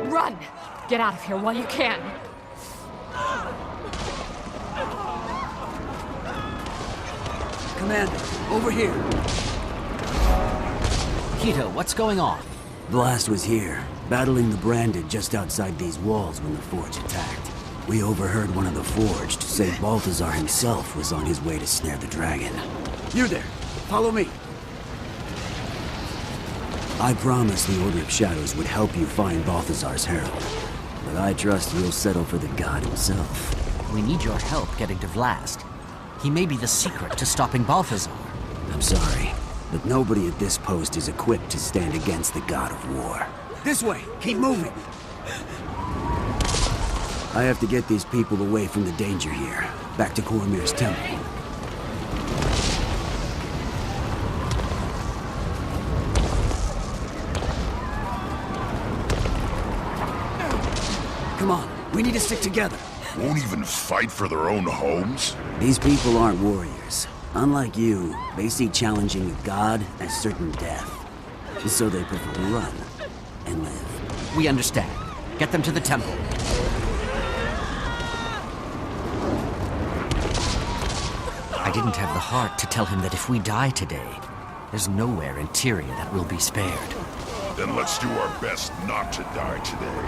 Run! Get out of here while you can. Commander, over here. Keto, what's going on? Blast was here, battling the Branded just outside these walls when the Forge attacked. We overheard one of the Forged say Balthazar himself was on his way to snare the dragon. You there, follow me. I promised the Order of Shadows would help you find Balthazar's herald, but I trust you'll settle for the god himself. We need your help getting to Vlast. He may be the secret to stopping Balthazar. I'm sorry, but nobody at this post is equipped to stand against the god of war. This way! Keep moving! I have to get these people away from the danger here. Back to Koromir's temple. Come on, we need to stick together. Won't even fight for their own homes? These people aren't warriors. Unlike you, they see challenging a god as certain death. So they prefer to run and live. We understand. Get them to the temple. I didn't have the heart to tell him that if we die today, there's nowhere in Tyria that will be spared. Then let's do our best not to die today.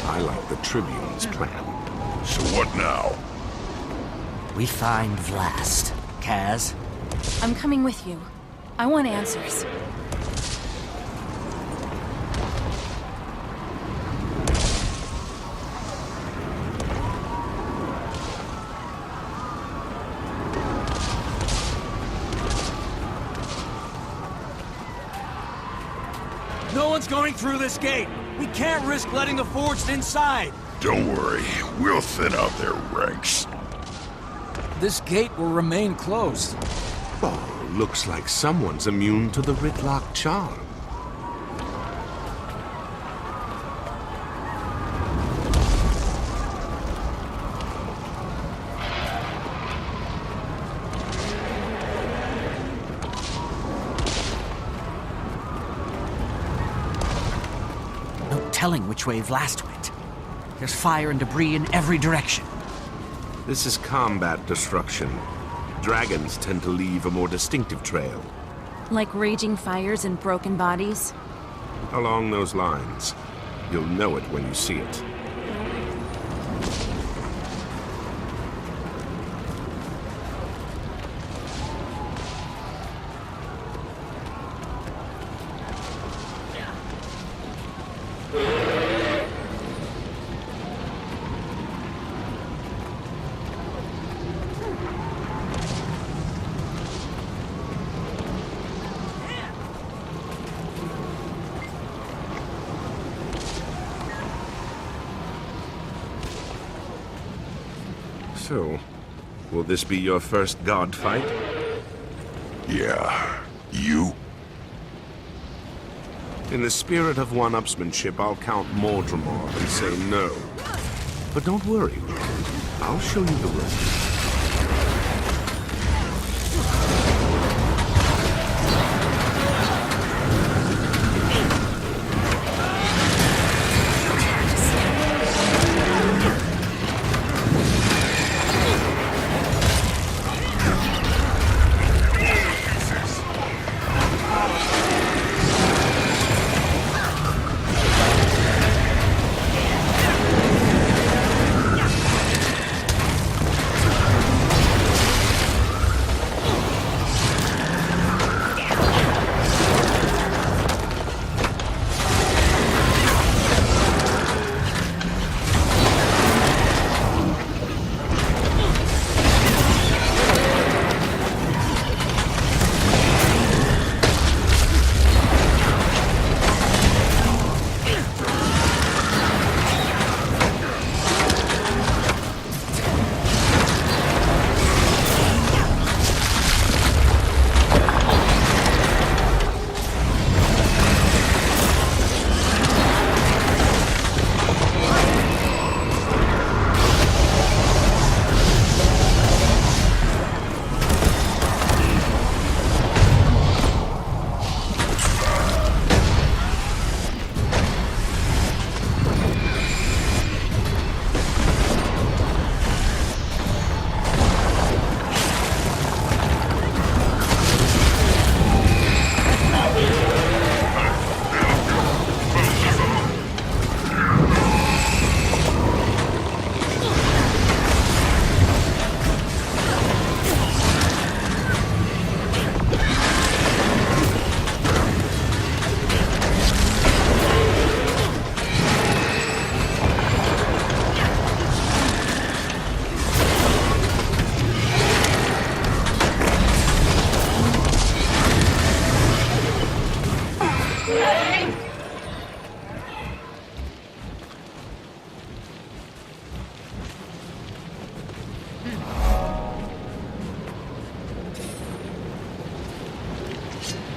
I like the Tribune's plan. So what now? We find Vlast. Kaz? I'm coming with you. I want answers. No one's going through this gate. We can't risk letting the Forged inside. Don't worry, we'll thin out their ranks. This gate will remain closed. Oh, looks like someone's immune to the Ritlock charm. No telling which way Vlast went. There's fire and debris in every direction. This is combat destruction. Dragons tend to leave a more distinctive trail. Like raging fires and broken bodies? Along those lines. You'll know it when you see it. So, will this be your first god fight? Yeah. You? In the spirit of one-upsmanship, I'll count Mordremor and say no. But don't worry, I'll show you the ropes.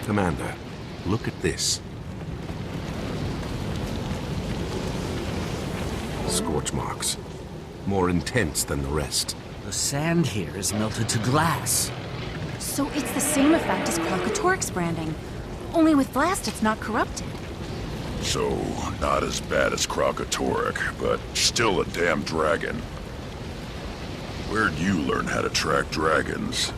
Commander, look at this. Scorch marks. More intense than the rest. The sand here is melted to glass. So it's the same effect as Krakatorik's branding. Only with Blast, it's not corrupted. So, not as bad as Krakatoric, but still a damn dragon. Where'd you learn how to track dragons?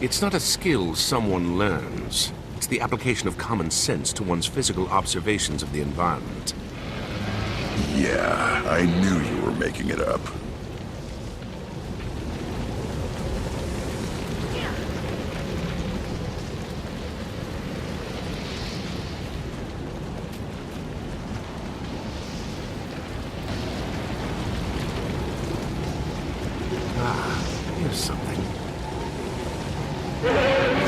It's not a skill someone learns. It's the application of common sense to one's physical observations of the environment. Yeah, I knew you were making it up. Here's something.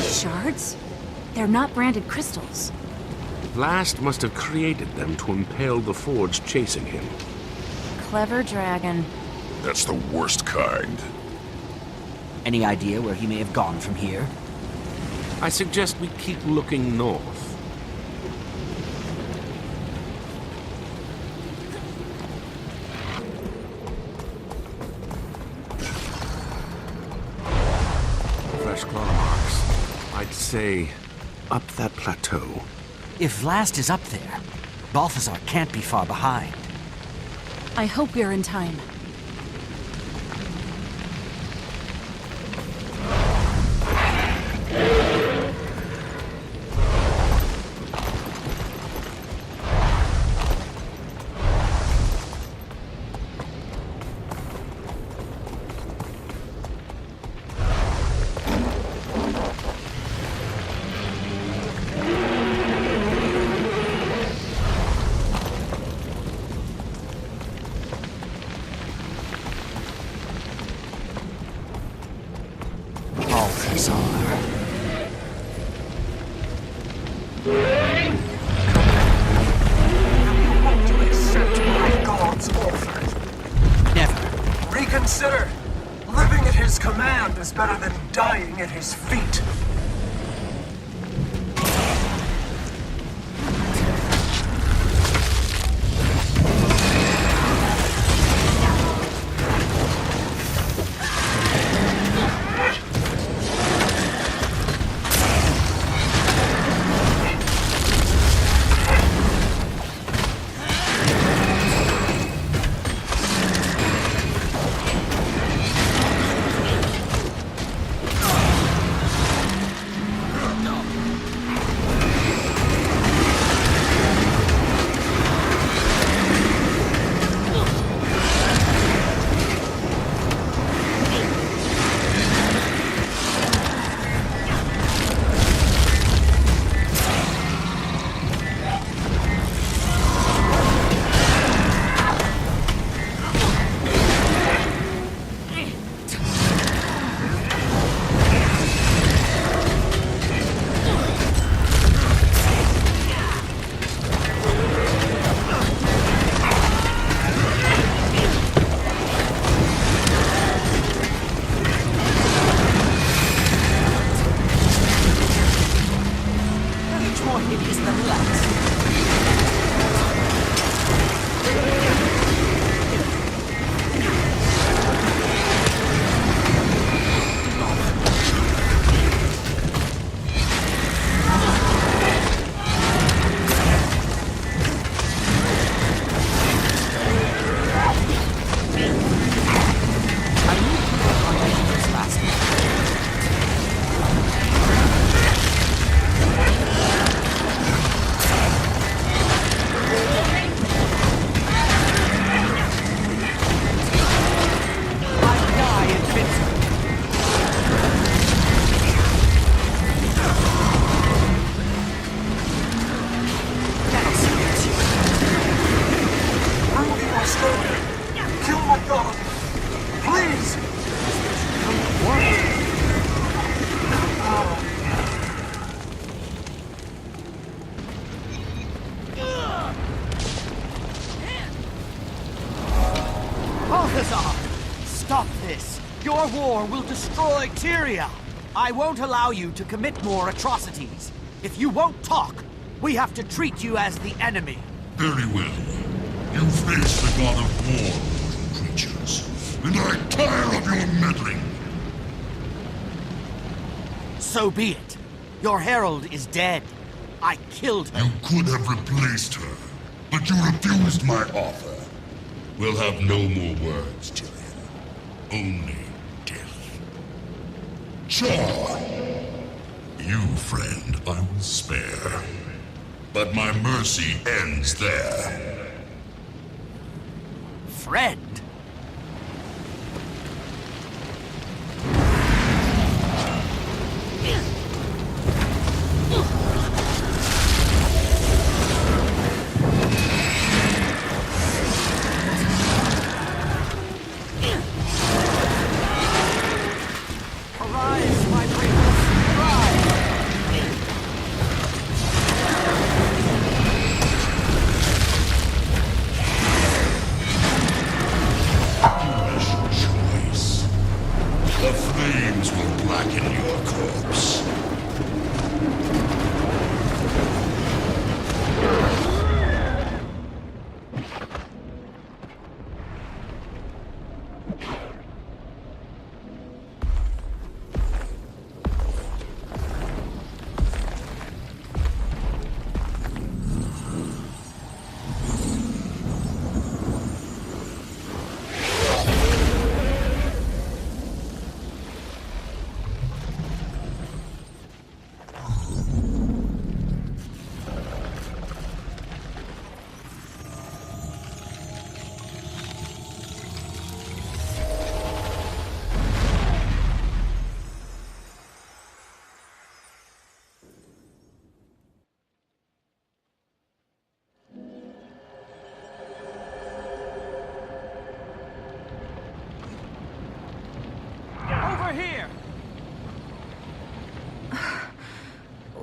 Shards? They're not branded crystals. Blast must have created them to impale the forge chasing him. Clever dragon. That's the worst kind. Any idea where he may have gone from here? I suggest we keep looking north. Fresh claw marks. I'd say up that plateau. If Blast is up there, Balthazar can't be far behind. I hope we're in time. Reconsider! Living at his command is better than dying at his feet. Balthazar! Stop this! Your war will destroy Tyria! I won't allow you to commit more atrocities. If you won't talk, we have to treat you as the enemy. Very well. You face the god of war, creatures, and I tire of your meddling. So be it. Your herald is dead. I killed her. You could have replaced her, but you refused my offer. We'll have no more words, Tyria. Only death. Sure. You, friend, I will spare. But my mercy ends there. Friend?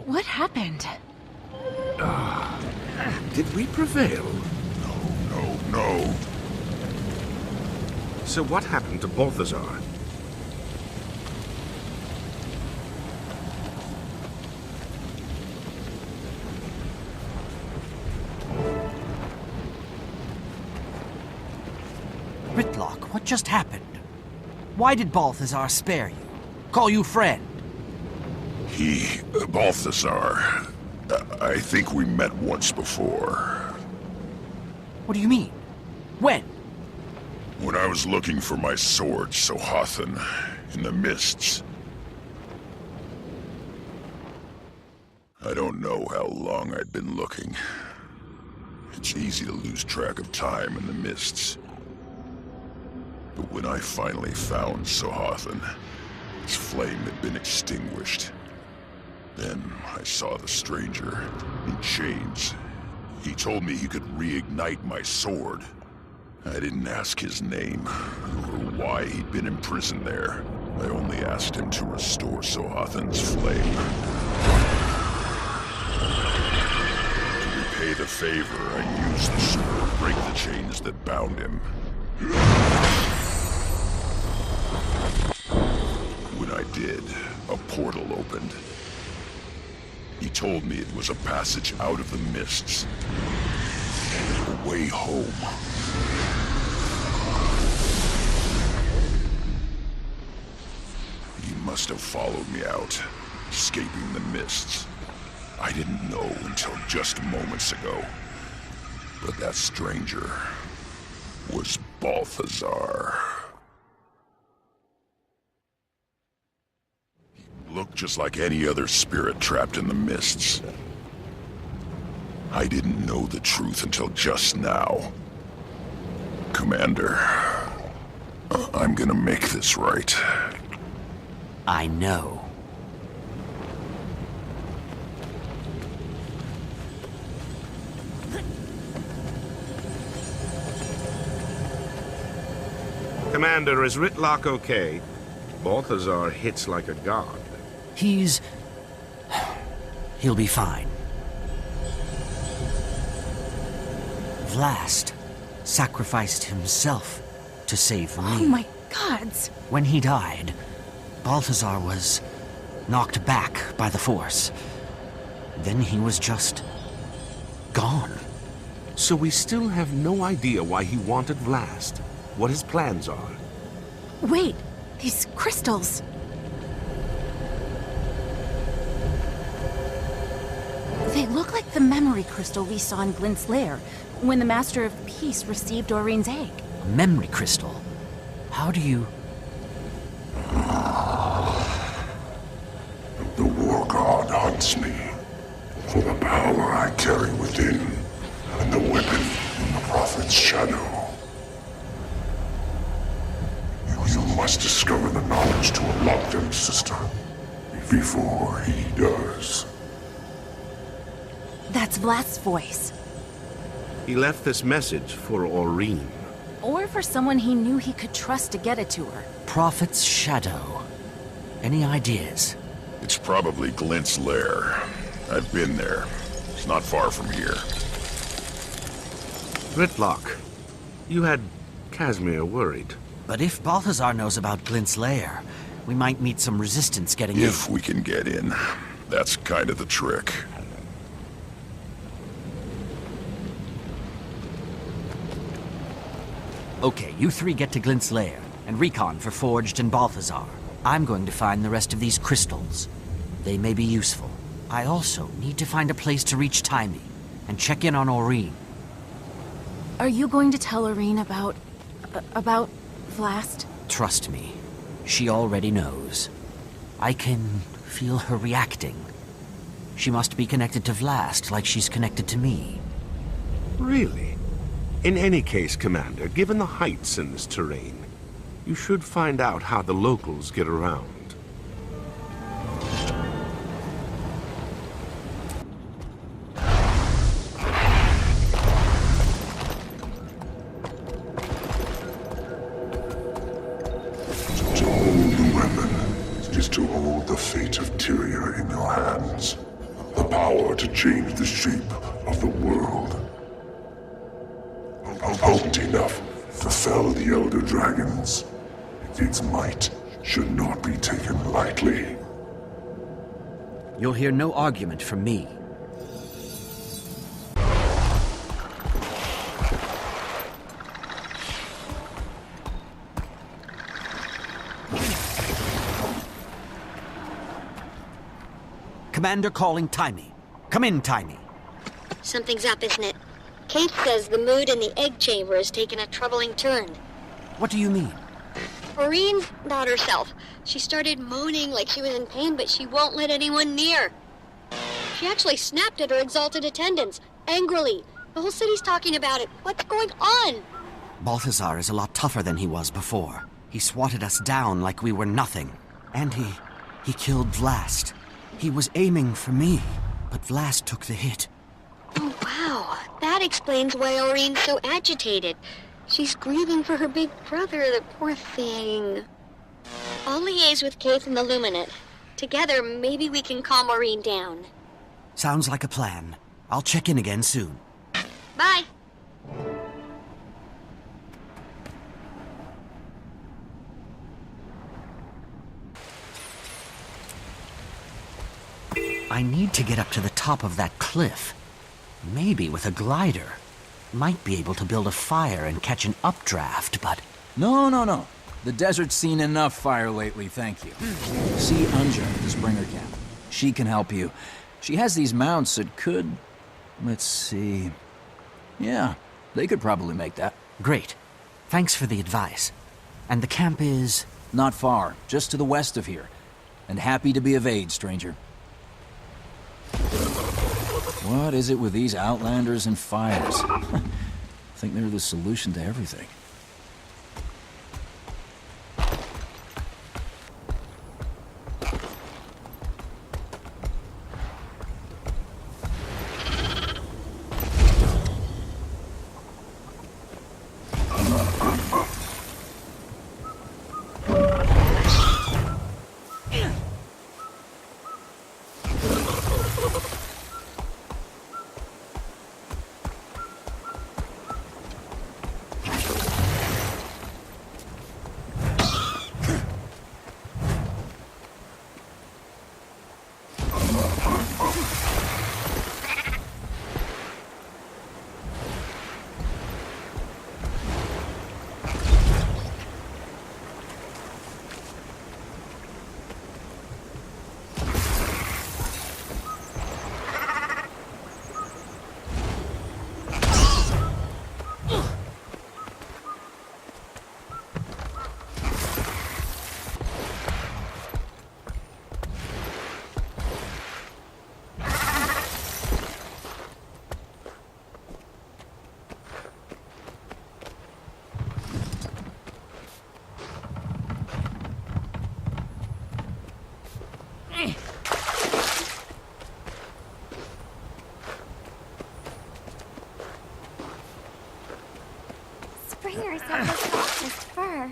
What happened? Did we prevail? No. So what happened to Balthazar? Ritlock, what just happened? Why did Balthazar spare you? Call you friend? Balthazar, I think we met once before. What do you mean? When? When I was looking for my sword, Sohathan, in the mists. I don't know how long I'd been looking. It's easy to lose track of time in the mists. But when I finally found Sohathan, its flame had been extinguished. Then I saw the stranger in chains. He told me he could reignite my sword. I didn't ask his name or why he'd been imprisoned there. I only asked him to restore Sohathan's flame. To repay the favor, I used the sword to break the chains that bound him. When I did, a portal opened. He told me it was a passage out of the mists. A way home. He must have followed me out, escaping the mists. I didn't know until just moments ago. But that stranger was Balthazar. Looked just like any other spirit trapped in the mists. I didn't know the truth until just now. Commander, I'm gonna make this right. I know. Commander, is Ritlock okay? Balthazar hits like a god. He'll be fine. Vlast sacrificed himself to save me. Oh my gods! When he died, Balthazar was knocked back by the Force. Then he was just gone. So we still have no idea why he wanted Vlast, what his plans are. Wait, these crystals. They look like the memory crystal we saw in Glint's lair, when the Master of Peace received Doreen's egg. A memory crystal? How do you... The War God hunts me for the power I carry within and the weapon in the Prophet's shadow. You must discover the knowledge to unlock them, sister, before he does. That's Vlast's voice. He left this message for Aurene. Or for someone he knew he could trust to get it to her. Prophet's shadow. Any ideas? It's probably Glint's lair. I've been there. It's not far from here. Gritlock, you had Casimir worried. But if Balthazar knows about Glint's lair, we might meet some resistance getting in. If we can get in. That's kind of the trick. Okay, you three get to Glint's lair, and recon for Forged and Balthazar. I'm going to find the rest of these crystals. They may be useful. I also need to find a place to reach Tyria, and check in on Aurene. Are you going to tell Aurene about Vlast? Trust me, she already knows. I can feel her reacting. She must be connected to Vlast like she's connected to me. Really? In any case, Commander, given the heights in this terrain, you should find out how the locals get around. To hold the weapon is to hold the fate of Tyria in your hands. The power to change the shape of the world. Potent enough to fell the Elder Dragons. Its might should not be taken lightly. You'll hear no argument from me. Commander calling Tyria. Come in, Tyria. Something's up, isn't it? Kate says the mood in the egg chamber has taken a troubling turn. What do you mean? Aurene's not herself. She started moaning like she was in pain, but she won't let anyone near. She actually snapped at her exalted attendants, angrily. The whole city's talking about it. What's going on? Balthazar is a lot tougher than he was before. He swatted us down like we were nothing. And he killed Vlast. He was aiming for me, but Vlast took the hit. Oh, wow. That explains why Aurene's so agitated. She's grieving for her big brother, the poor thing. I'll liaise with Kate and the Luminate. Together, maybe we can calm Aurene down. Sounds like a plan. I'll check in again soon. Bye. I need to get up to the top of that cliff. Maybe with a glider. Might be able to build a fire and catch an updraft, but... No. The desert's seen enough fire lately, thank you. See Anja at the Springer camp. She can help you. She has these mounts that could... Let's see... Yeah, they could probably make that. Great. Thanks for the advice. And the camp is... Not far, just to the west of here. And happy to be of aid, stranger. What is it with these outlanders and fires? I think they're the solution to everything. hairs have the softest fur.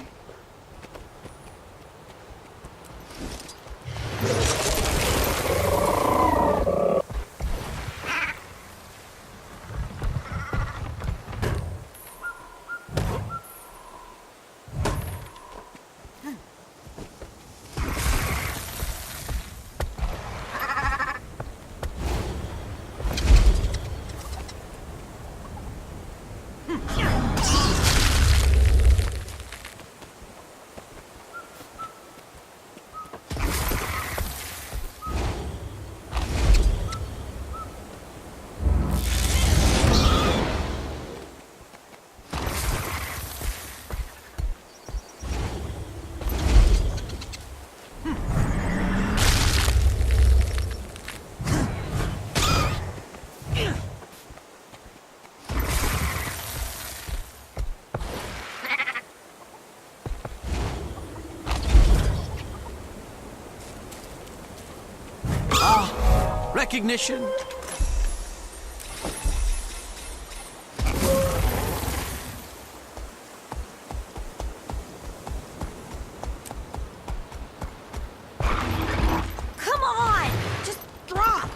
Recognition. Come on! Just drop!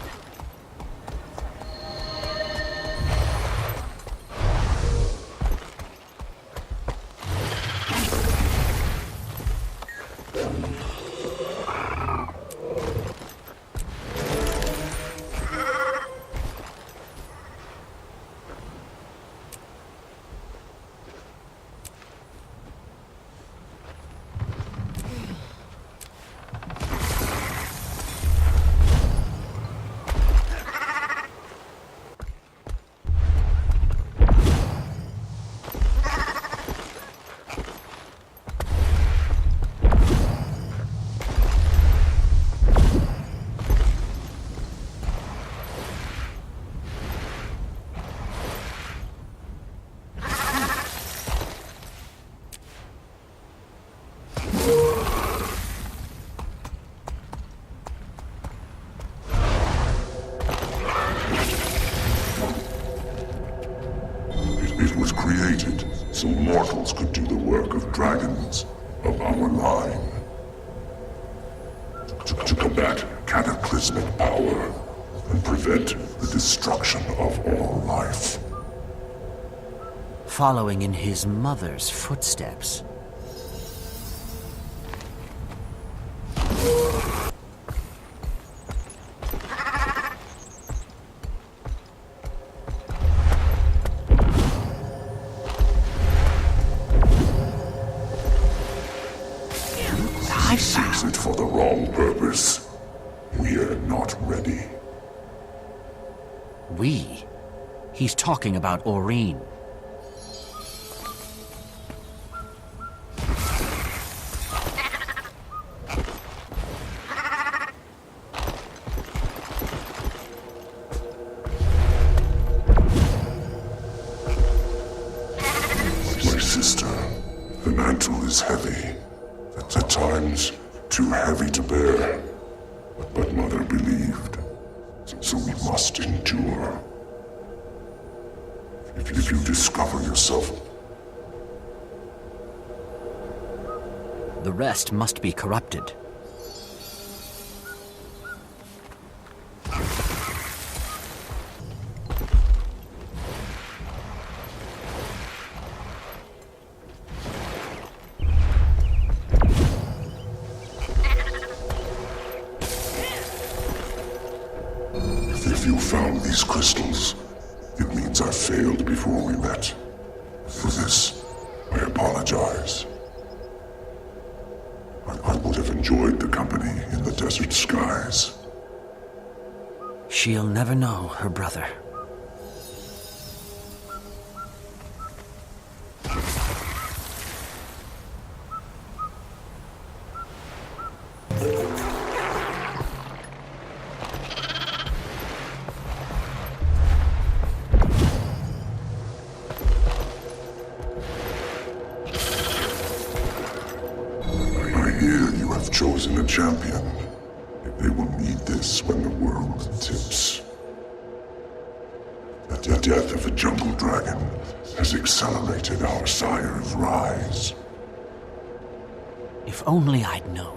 It was created so mortals could do the work of dragons of our line. To combat cataclysmic power and prevent the destruction of all life. Following in his mother's footsteps. He sees it for the wrong purpose. We're not ready. We? He's talking about Aurene. My sister, the mantle is heavy. At times, too heavy to bear. But Mother believed. So we must endure. If you discover yourself, The rest must be corrupted. if you found these crystals, it means I failed before we met. For this, I apologize. I would have enjoyed the company in the desert skies. She'll never know her brother. Chosen a champion. They will need this when the world tips. The death of a jungle dragon has accelerated our sire's rise. If only I'd known.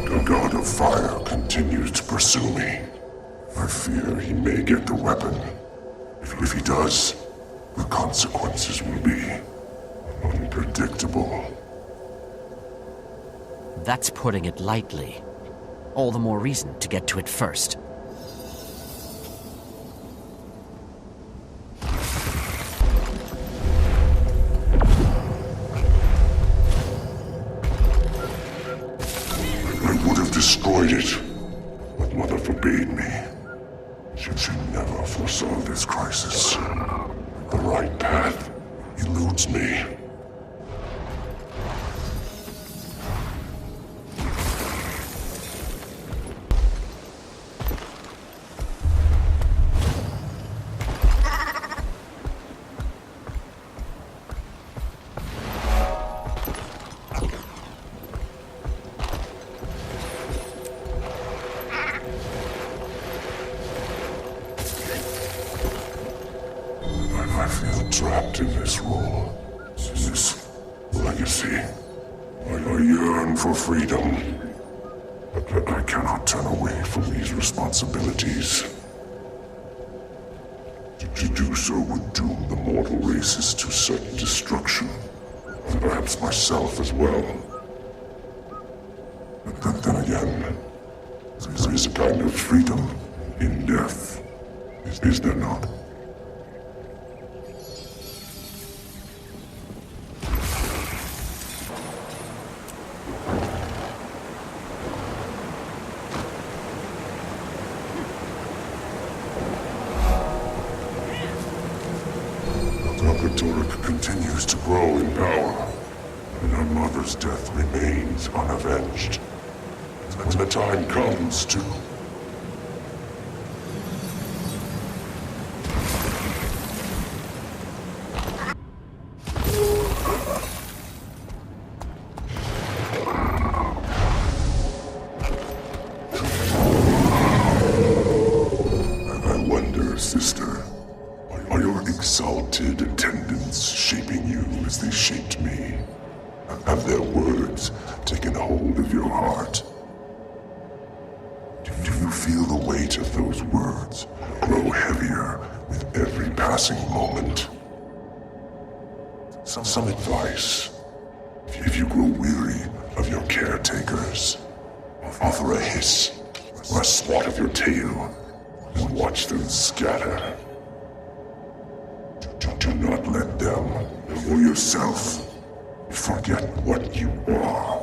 The God of Fire continues to pursue me. I fear he may get the weapon. If he does, the consequences will be unpredictable. That's putting it lightly. All the more reason to get to it first. I would have destroyed it, but Mother forbade me. She never foresaw this crisis. The right path eludes me. I feel trapped in this role, this legacy. I yearn for freedom, but I cannot turn away from these responsibilities. To do so would doom the mortal races to certain destruction, and perhaps myself as well. But then again, there is a kind of freedom in death, is there not? Torque continues to grow in power, and her mother's death remains unavenged. When the time comes to... I wonder, sister, are your exalted attendants shaping you as they shaped me? Have their words taken hold of your heart? Do you feel the weight of those words grow heavier with every passing moment? Some advice. If you grow weary of your caretakers, offer a hiss or a swat of your tail and watch them scatter. Do not let them, or yourself, forget what you are.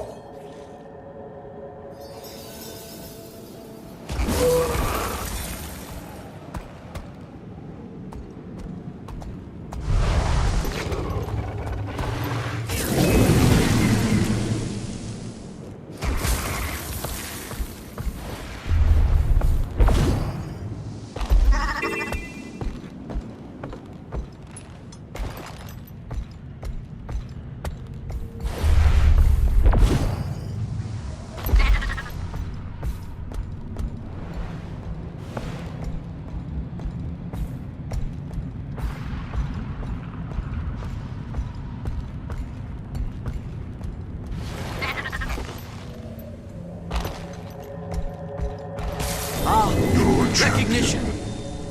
Recognition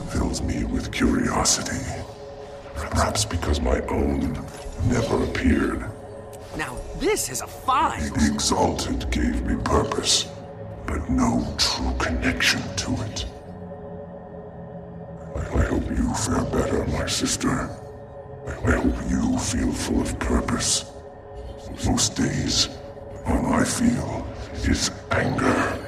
fills me with curiosity. Perhaps because my own never appeared. Now this is a find! The Exalted gave me purpose, but no true connection to it. I hope you fare better, my sister. I hope you feel full of purpose. Most days, all I feel is anger.